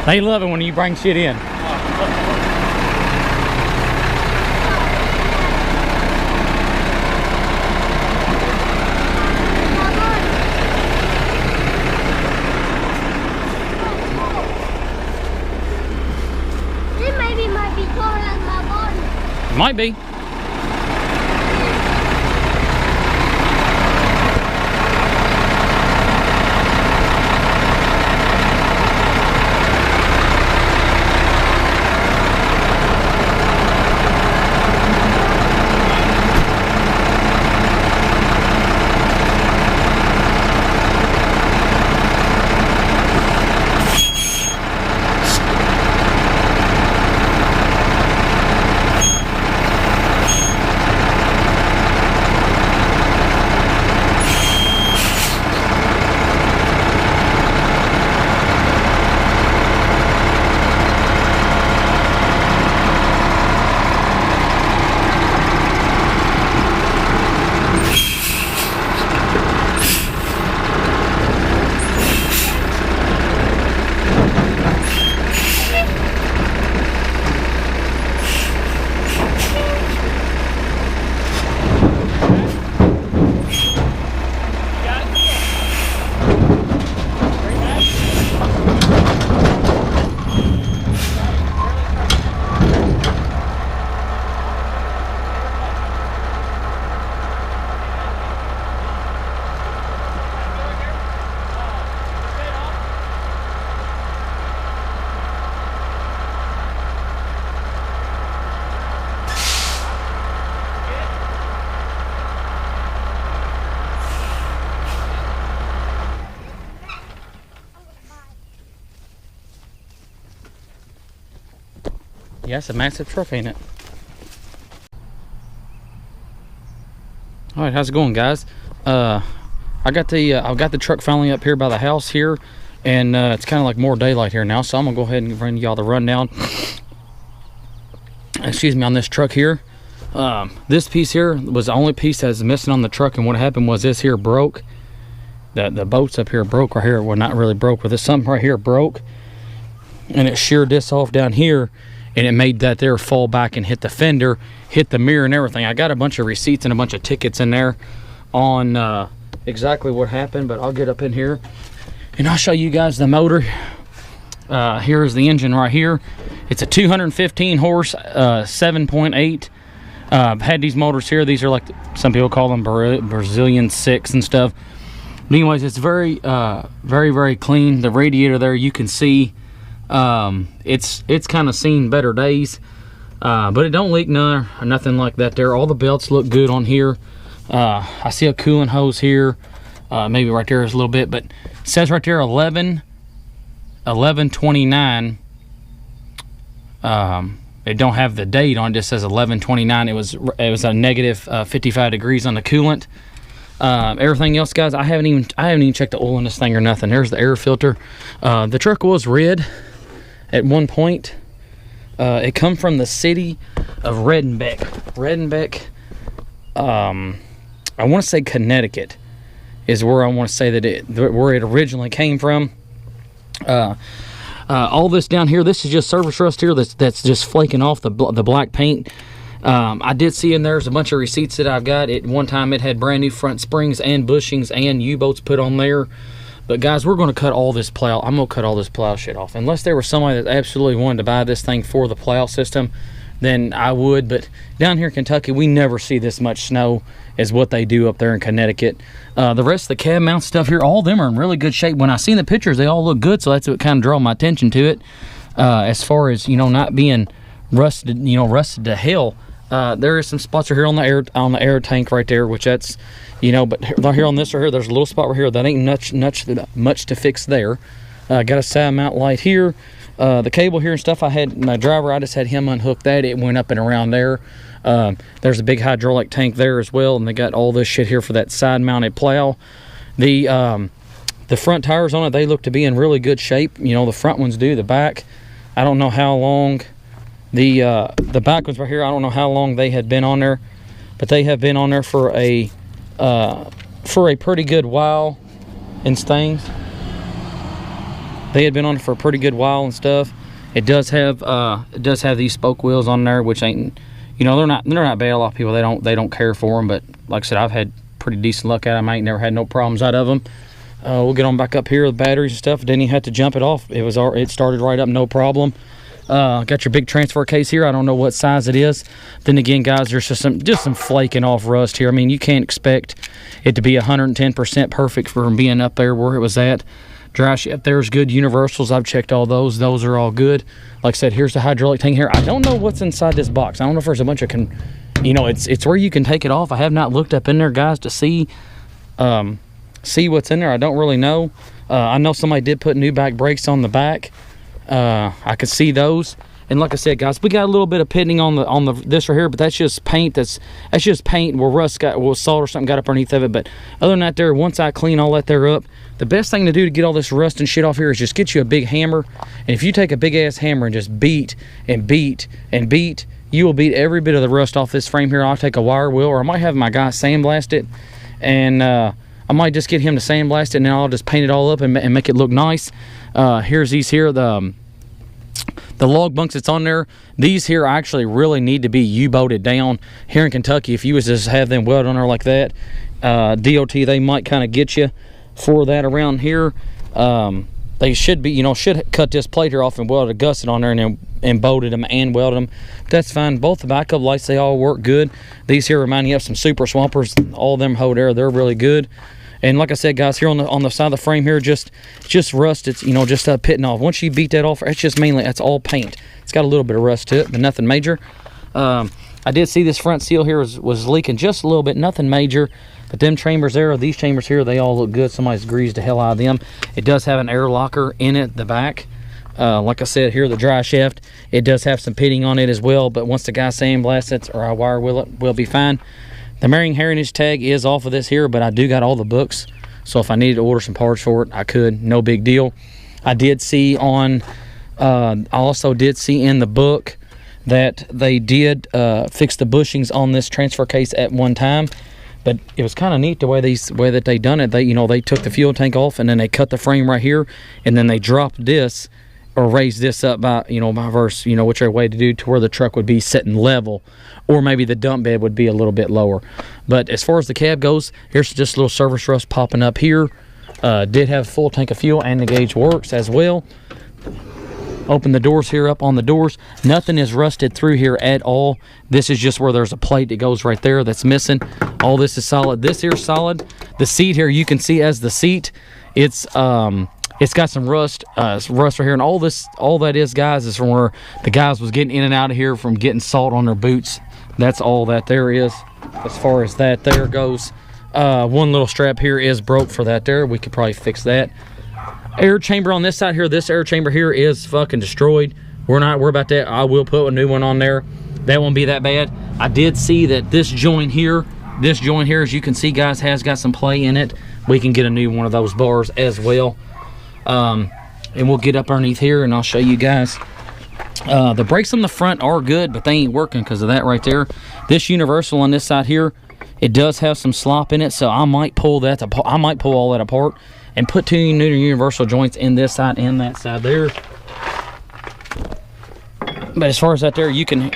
They love it when you bring shit in. This maybe might be taller than my body. Might be. Yeah, it's a massive truck, ain't it? All right, how's it going, guys? I got the truck finally up here by the house here, and it's kind of like more daylight here now, so I'm gonna go ahead and run y'all the rundown. Excuse me, on this truck here. This piece here was the only piece that's missing on the truck, and what happened was this here broke. The bolts up here broke right here. Well, not really broke, but there's something right here broke, and it sheared this off down here, and it made that there fall back and hit the fender, hit the mirror and everything. I got a bunch of receipts and a bunch of tickets in there on exactly what happened, but I'll get up in here and I'll show you guys the motor. Here's the engine right here. It's a 215 horse 7.8. I've had these motors here. These are like, some people call them Brazilian 6 and stuff. But anyways, it's very very clean. The radiator there, you can see it's kind of seen better days, but it don't leak none or nothing like that there. All the belts look good on here. I see a coolant hose here, maybe right there is a little bit, but it says right there 11/29. It don't have the date on it, just says 11/29. It was a negative 55 degrees on the coolant. Everything else, guys, I haven't even checked the oil in this thing or nothing. There's the air filter. The truck was red at one point. It come from the city of Redenbeck. I want to say Connecticut is where I want to say that where it originally came from. All this down here, this is just surface rust here that's just flaking off the black paint. I did see in there's a bunch of receipts that I've got. At one time it had brand new front springs and bushings and U-bolts put on there. But guys, we're going to cut all this plow. I'm going to cut all this plow shit off. Unless there was somebody that absolutely wanted to buy this thing for the plow system, then I would. But down here in Kentucky, we never see this much snow as what they do up there in Connecticut. The rest of the cab mount stuff here, all of them are in really good shape. When I seen the pictures, they all look good, so that's what kind of drew my attention to it. As far as, you know, not being rusted, you know, rusted to hell. There is some spots right here on the air tank right there, which that's, you know, but here on this right here, there's a little spot right here that ain't much to fix there. Got a side mount light here. The cable here and stuff, I had my driver, I just had him unhook that. It went up and around there. There's a big hydraulic tank there as well, and they got all this shit here for that side mounted plow. The front tires on it, they look to be in really good shape. You know, the front ones do. The back, I don't know how long. The back ones right here, I don't know how long they had been on there, but they have been on there for a pretty good while and things. They had been on it for a pretty good while and stuff. It does have these spoke wheels on there, which ain't, you know, they're not bad. A lot of people they don't care for them, but like I said, I've had pretty decent luck at them. I ain't never had no problems out of them. We'll get on back up here with batteries and stuff. Didn't even have to jump it off. It started right up, no problem. Got your big transfer case here. I don't know what size it is. Then again, guys, there's just some flaking off rust here. I mean, you can't expect it to be 110% perfect from being up there where it was at. Dry shaft there's good. Universals, I've checked all those. Those are all good. Like I said, here's the hydraulic tank here. I don't know what's inside this box. I don't know if there's a bunch of you know, it's where you can take it off. I have not looked up in there, guys, to see what's in there. I don't really know. I know somebody did put new back brakes on the back. I could see those. And like I said, guys, we got a little bit of pitting on the this right here, but that's just paint. That's just paint where salt or something got up underneath of it. But other than that, there, once I clean all that there up, the best thing to do to get all this rust and shit off here is just get you a big hammer. And if you take a big ass hammer and just beat and beat and beat, you will beat every bit of the rust off this frame here. I'll take a wire wheel, or I might have my guy sandblast it, and I might just get him to sandblast it, and then I'll just paint it all up and make it look nice. Here's these here, the log bunks that's on there. These here actually really need to be U-bolted down. Here in Kentucky, if you was to have them welded on there like that, DOT, they might kind of get you for that around here. They should be, you know, should cut this plate here off and weld a gusset on there and bolted them and welded them. But that's fine. Both the backup lights, they all work good. These here remind me of some Super Swampers. All of them hold air. They're really good. And like I said, guys, here on the side of the frame here, just rust. It's, you know, just pitting off. Once you beat that off, it's just mainly, that's all paint. It's got a little bit of rust to it, but nothing major. I did see this front seal here was leaking just a little bit, nothing major. But them chambers there, these chambers here, they all look good. Somebody's greased the hell out of them. It does have an air locker in it, the back. Like I said, here the dry shaft, it does have some pitting on it as well. But once the guy sandblasts it, or I wire wheel it, we'll be fine. The Marine Heritage tag is off of this here, but I do got all the books. So if I needed to order some parts for it, I could. No big deal. I did see on, I also did see in the book that they did fix the bushings on this transfer case at one time. But it was kind of neat the way that they done it. They took the fuel tank off, and then they cut the frame right here, and then they dropped this or raised this up by verse, whichever way to do, to where the truck would be sitting level, or maybe the dump bed would be a little bit lower. But as far as the cab goes, here's just a little service rust popping up here. Did have a full tank of fuel, and the gauge works as well. Open the doors here up on the doors. Nothing is rusted through here at all. This is just where there's a plate that goes right there that's missing. All this is solid. This here's solid. The seat here, you can see as the seat, it's got some rust right here, and all that is, guys, is from where the guys was getting in and out of here from getting salt on their boots. That's all that there is as far as that there goes. One little strap here is broke for that there. We could probably fix that. Air chamber on this side here, this air chamber here is fucking destroyed. We're not worried about that. I will put a new one on there. That won't be that bad. I did see that this joint here, as you can see, guys, has got some play in it. We can get a new one of those bars as well. And we'll get up underneath here and I'll show you guys. The brakes on the front are good, but they ain't working because of that right there. This universal on this side here, it does have some slop in it, so I might pull that I might pull all that apart and put two new universal joints in this side and that side there. But as far as that there, you can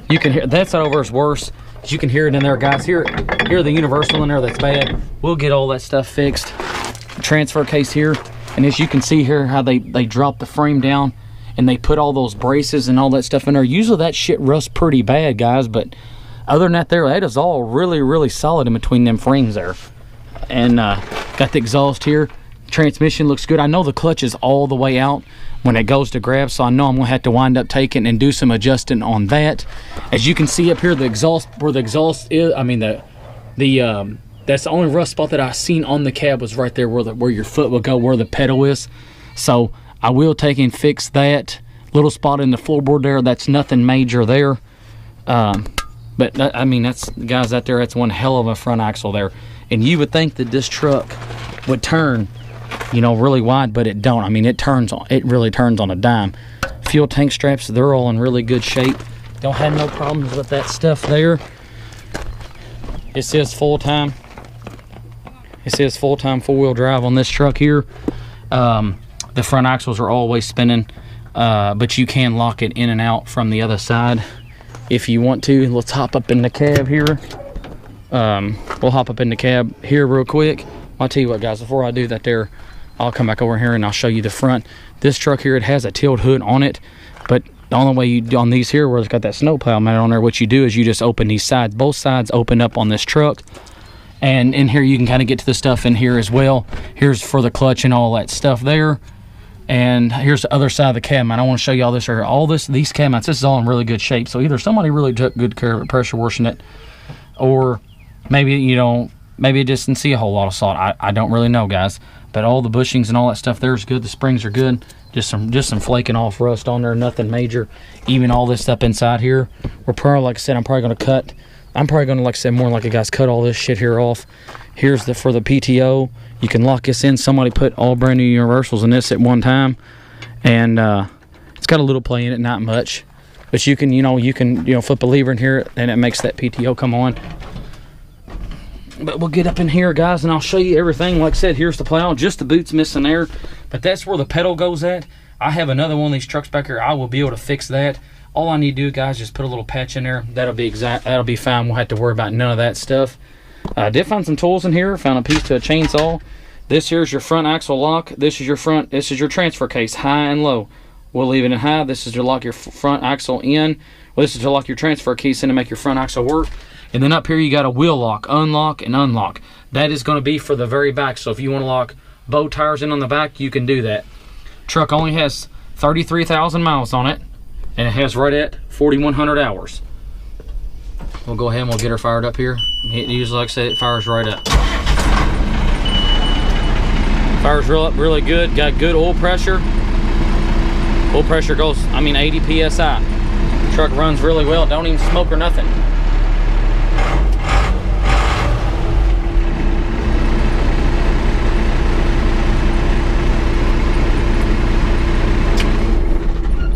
hear that side over is worse. You can hear it in there, guys. Hear the universal in there that's bad. We'll get all that stuff fixed. Transfer case here, and as you can see here, how they drop the frame down and they put all those braces and all that stuff in there. Usually that shit rusts pretty bad, guys, but other than that there, that is all really, really solid in between them frames there. And got the exhaust here. Transmission looks good. I know the clutch is all the way out when it goes to grab, so I know I'm gonna have to wind up taking and do some adjusting on that. As you can see up here, the exhaust, where the exhaust is, I mean that's the only rust spot that I seen on the cab, was right there where your foot will go, where the pedal is. So I will take and fix that little spot in the floorboard there. That's nothing major there. But that, I mean, that's, guys, out there, that's one hell of a front axle there. And you would think that this truck would turn, really wide, but it don't. I mean, it really turns on a dime. Fuel tank straps, they're all in really good shape. Don't have no problems with that stuff there. It says full-time. It says full-time four-wheel drive on this truck here. The front axles are always spinning, but you can lock it in and out from the other side if you want to. Let's hop up in the cab here. We'll hop up in the cab here real quick. I'll tell you what, guys, before I do that there, I'll come back over here and I'll show you the front. This truck here, it has a tilt hood on it, but the only way you do on these here, where it's got that snowplow mounted on there, what you do is you just open these sides. Both sides open up on this truck, and in here you can kind of get to the stuff in here as well. Here's for the clutch and all that stuff there. And here's the other side of the cab mount. I want to show you all this right here. These cab mounts, this is all in really good shape. So either somebody really took good care of it, pressure washing it, or maybe maybe it just didn't see a whole lot of salt. I don't really know, guys. But all the bushings and all that stuff there is good. The springs are good. Just some flaking off rust on there, nothing major. Even all this stuff inside here, we're probably, like I said, I'm probably going to cut. I'm probably going to, like I said, more like a guy's cut all this shit here off. Here's for the PTO. You can lock this in. Somebody put all brand new universals in this at one time, and it's got a little play in it, not much. But you can, flip a lever in here, and it makes that PTO come on. But we'll get up in here, guys, and I'll show you everything. Like I said, here's the plow. Just the boot's missing there, but that's where the pedal goes at. I have another one of these trucks back here. I will be able to fix that. All I need to do, guys, just put a little patch in there. That'll be fine. We'll have to worry about none of that stuff. I did find some tools in here. Found a piece to a chainsaw. This here's your front axle lock. This is your transfer case, high and low. We'll leave it in high. This is to lock your front axle in. Well, this is to lock your transfer case in to make your front axle work. And then up here you got a wheel lock, unlock and unlock. That is going to be for the very back. So if you want to lock both tires in on the back, you can do that. Truck only has 33,000 miles on it, and it has right at 4,100 hours. We'll go ahead and we'll get her fired up here. It usually, like I said, it fires right up. Fires really good. Got good oil pressure. Oil pressure goes, 80 psi. Truck runs really well. Don't even smoke or nothing.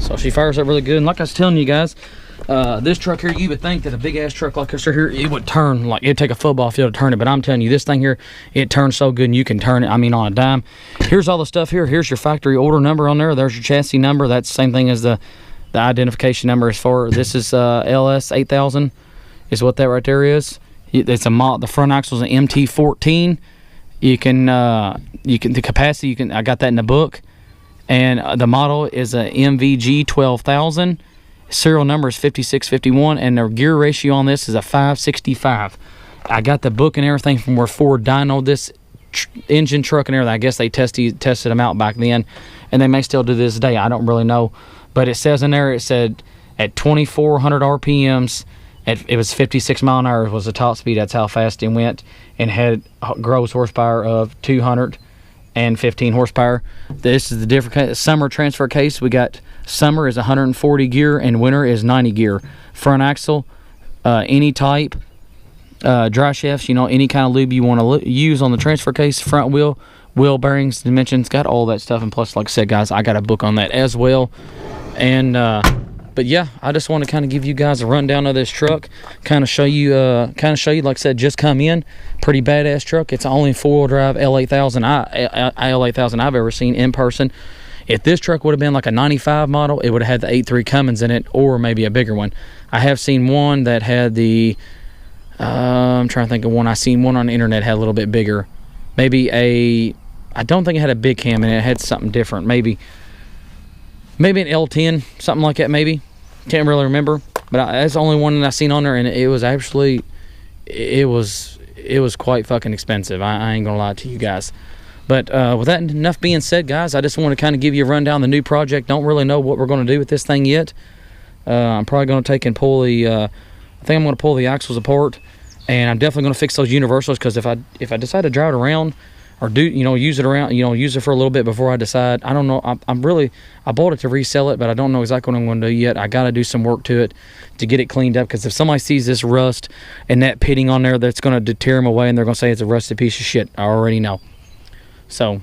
So she fires up really good. And like I was telling you guys, this truck here, you would think that a big ass truck like this right here, it would turn, like it'd take a football field to turn it, but I'm telling you, this thing here, it turns so good, and you can turn it, on a dime. Here's all the stuff here. Here's your factory order number on there. There's your chassis number. That's the same thing as the identification number is for. This is LS8000 is what that right there is. It's the front axle is an MT14. The capacity, I got that in the book. And the model is a MVG 12,000. Serial number is 5651, and the gear ratio on this is a 565. I got the book and everything from where Ford dynoed this engine, truck, and everything. I guess they tested them out back then, and they may still do this day. I don't really know, but it says in there, it said at 2,400 RPMs, it was 56 mile an hour was the top speed. That's how fast it went, and had gross horsepower of 215 horsepower. This is the different summer transfer case. We got summer is 140 gear and winter is 90 gear. Front axle, any type, dry shafts, any kind of lube you want to use on the transfer case. Front wheel bearings, dimensions, got all that stuff. And plus, like I said, guys, I got a book on that as well. And but yeah, I just want to kind of give you guys a rundown of this truck, kind of show you, like I said, just come in, pretty badass truck. It's the only four-wheel drive L8000 I've ever seen in person. If this truck would have been like a 95 model, it would have had the 8.3 Cummins in it, or maybe a bigger one. I have seen one that had the, I'm trying to think of one. I seen one on the internet had a little bit bigger. Maybe I don't think it had a big cam in it. It had something different. Maybe an L10, something like that, maybe. Can't really remember. But that's the only one that I seen on there, and it was actually, it was quite fucking expensive. I ain't gonna lie to you guys. But with that enough being said, guys, I just want to kind of give you a rundown of the new project. Don't really know what we're going to do with this thing yet. I'm probably going to take and pull the, I think I'm going to pull the axles apart, and I'm definitely going to fix those universals, because if I decide to drive it around, or use it for a little bit before I decide. I don't know. I bought it to resell it, but I don't know exactly what I'm going to do yet. I got to do some work to it to get it cleaned up, because if somebody sees this rust and that pitting on there, that's going to deter them away, and they're going to say it's a rusted piece of shit. I already know. So,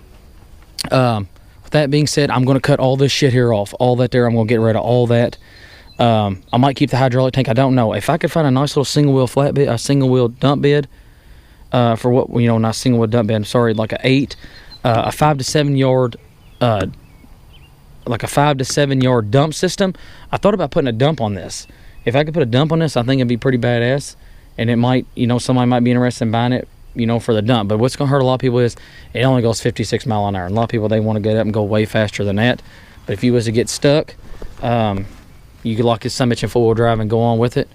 with that being said, I'm going to cut all this shit here off. All that there, I'm going to get rid of all that. I might keep the hydraulic tank. I don't know. If I could find a nice little single wheel flatbed, a single wheel dump bed, for what, not single wheel dump bed, I'm sorry, like a 5 to 7 yard like a 5 to 7 yard dump system. I thought about putting a dump on this. If I could put a dump on this, I think it'd be pretty badass, and it might, you know, somebody might be interested in buying it, you know, for the dump. But what's gonna hurt a lot of people is it only goes 56 miles an hour. And a lot of people, they want to get up and go way faster than that. But if you was to get stuck, you could lock his summit in 4-wheel drive and go on with it.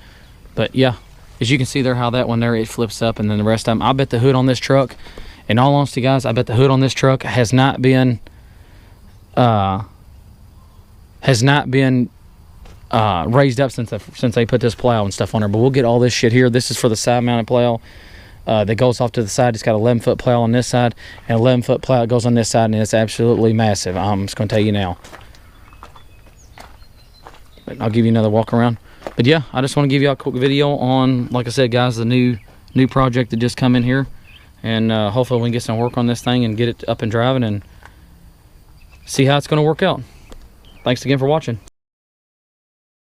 But yeah, as you can see there, how that one there, it flips up, and then the rest of them. I bet the hood on this truck, in all honesty, guys, I bet the hood on this truck has not been raised up since they put this plow and stuff on her. But we'll get all this shit here. This is for the side mounted plow that goes off to the side. It's got 11-foot plow on this side and 11-foot plow that goes on this side, and it's absolutely massive. I'm just going to tell you now. But I'll give you another walk around. But yeah, I just want to give you a quick video on, like I said, guys, the new project that just come in here, and hopefully we can get some work on this thing and get it up and driving and see how it's going to work out. Thanks again for watching.